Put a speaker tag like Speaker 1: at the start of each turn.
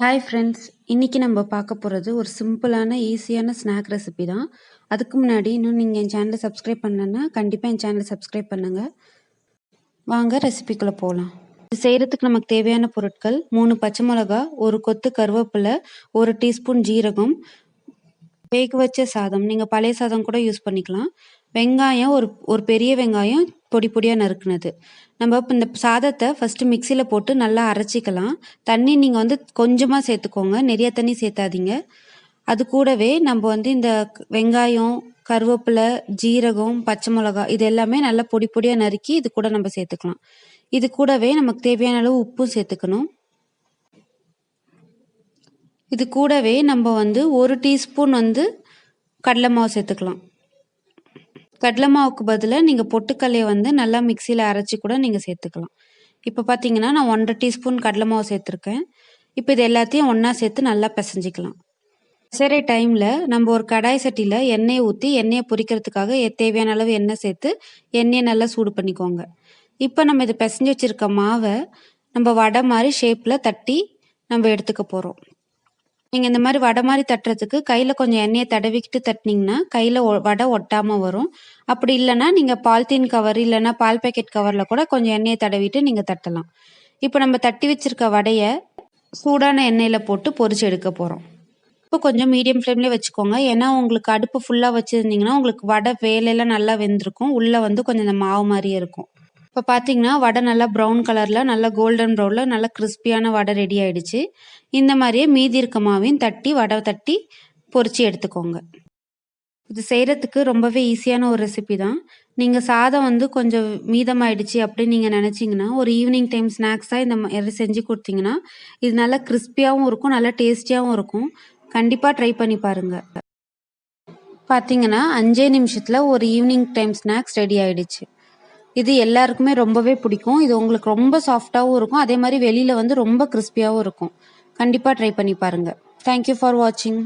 Speaker 1: Hi friends, இன்னைக்கு நம்ம பார்க்க போகிறது ஒரு சிம்பிளான ஈஸியான ஸ்நாக் ரெசிபி தான். அதுக்கு முன்னாடி இன்னும் நீங்கள் என் சேனலை சப்ஸ்கிரைப் பண்ணலன்னா கண்டிப்பாக என் சேனலை சப்ஸ்கிரைப் பண்ணுங்கள். வாங்க ரெசிபிக்குள்ளே போகலாம். இது செய்கிறதுக்கு நமக்கு தேவையான பொருட்கள் 3 பச்சை மிளகா, ஒரு கொத்து கருவேப்பிலை, 1 டீஸ்பூன் ஜீரகம், வேக வச்ச சாதம், நீங்கள் பழைய சாதம் கூட யூஸ் பண்ணிக்கலாம். வெங்காயம் ஒரு பெரிய வெங்காயம் பொடி பொடியாக நறுக்குனது. நம்ம இப்போ இந்த சாதத்தை ஃபஸ்ட்டு மிக்சியில் போட்டு நல்லா அரைச்சிக்கலாம். தண்ணி நீங்கள் கொஞ்சமாக சேர்த்துக்கோங்க, நிறைய தண்ணி சேர்த்தாதீங்க. அது கூடவே நம்ம இந்த வெங்காயம், கருவேப்பிலை, ஜீரகம், பச்சை மிளகா இது எல்லாமே நல்லா பொடி பொடியாக நறுக்கி இது கூட நம்ம சேர்த்துக்கலாம். இது கூடவே நமக்கு தேவையான அளவு உப்பும் சேர்த்துக்கணும். இது கூடவே நம்ம 1 டீஸ்பூன் கடலை மாவு சேர்த்துக்கலாம். கடலை மாவுக்கு பதிலாக நீங்கள் பொட்டுக்கல்லையை நல்லா மிக்சியில் அரைச்சி கூட நீங்கள் சேர்த்துக்கலாம். இப்போ பார்த்தீங்கன்னா நான் 1.5 டீஸ்பூன் கடலை மாவு சேர்த்துருக்கேன். இப்போ இது எல்லாத்தையும் ஒன்றா சேர்த்து நல்லா பிசைஞ்சிக்கலாம். பிசைகிற டைமில் நம்ம ஒரு கடாய் சட்டியில் எண்ணெயை ஊற்றி எண்ணெயை பொரிக்கிறதுக்காக தேவையான அளவு எண்ணெய் சேர்த்து எண்ணெயை நல்லா சூடு பண்ணிக்கோங்க. இப்போ நம்ம இதை பிசைஞ்சு வச்சுருக்க மாவை நம்ம வடை மாதிரி ஷேப்பில் தட்டி நம்ம எடுத்துக்க போகிறோம். நீங்கள் இந்த மாதிரி வடை மாதிரி தட்டுறதுக்கு கையில் கொஞ்சம் எண்ணெயை தடவிக்கிட்டு தட்டினீங்கன்னா கையில் வடை ஒட்டாமல் வரும். அப்படி இல்லைன்னா நீங்கள் பாலித்தீன் கவர் இல்லைன்னா பால் பேக்கெட் கவரில் கூட கொஞ்சம் எண்ணெயை தடவிட்டு நீங்கள் தட்டலாம். இப்போ நம்ம தட்டி வச்சுருக்க வடையை சூடான எண்ணெயில் போட்டு பொரிச்சு எடுக்க போகிறோம். இப்போ கொஞ்சம் மீடியம் ஃப்ளேம்லேயே வச்சுக்கோங்க. ஏன்னா உங்களுக்கு அடுப்பு ஃபுல்லாக வச்சுருந்தீங்கன்னா உங்களுக்கு வடை வேலையெல்லாம் நல்லா வெந்திருக்கும். உள்ளே கொஞ்சம் இந்த மாவு மாதிரியே இருக்கும். இப்போ பார்த்தீங்கன்னா வடை நல்லா ப்ரௌன் கலரில் நல்லா கோல்டன் ப்ரௌனில் நல்லா கிறிஸ்பியான வடை ரெடி ஆகிடுச்சு. இந்த மாதிரியே மீதி இருக்க மாவையும் வடை தட்டி பொரிச்சு எடுத்துக்கோங்க. இது செய்கிறதுக்கு ரொம்பவே ஈஸியான ஒரு ரெசிபி தான். நீங்கள் சாதம் கொஞ்சம் மீதமாயிடுச்சு அப்படின்னு நீங்கள் நினச்சிங்கன்னா ஒரு ஈவினிங் டைம் ஸ்நாக்ஸாக இந்த மாதிரி செஞ்சு கொடுத்தீங்கன்னா இது நல்லா கிறிஸ்பியாகவும் இருக்கும், நல்லா டேஸ்டியாகவும் இருக்கும். கண்டிப்பாக ட்ரை பண்ணி பாருங்கள். பார்த்தீங்கன்னா 5 நிமிஷத்தில் ஒரு ஈவினிங் டைம் ஸ்நாக்ஸ் ரெடி ஆகிடுச்சு. இது எல்லாருக்குமே ரொம்பவே பிடிக்கும். இது உங்களுக்கு ரொம்ப சாஃப்டாகவும் இருக்கும், அதே மாதிரி வெளியில் ரொம்ப கிறிஸ்பியாகவும் இருக்கும். கண்டிப்பாக ட்ரை பண்ணி பாருங்கள். தேங்க்யூ ஃபார் வாட்சிங்.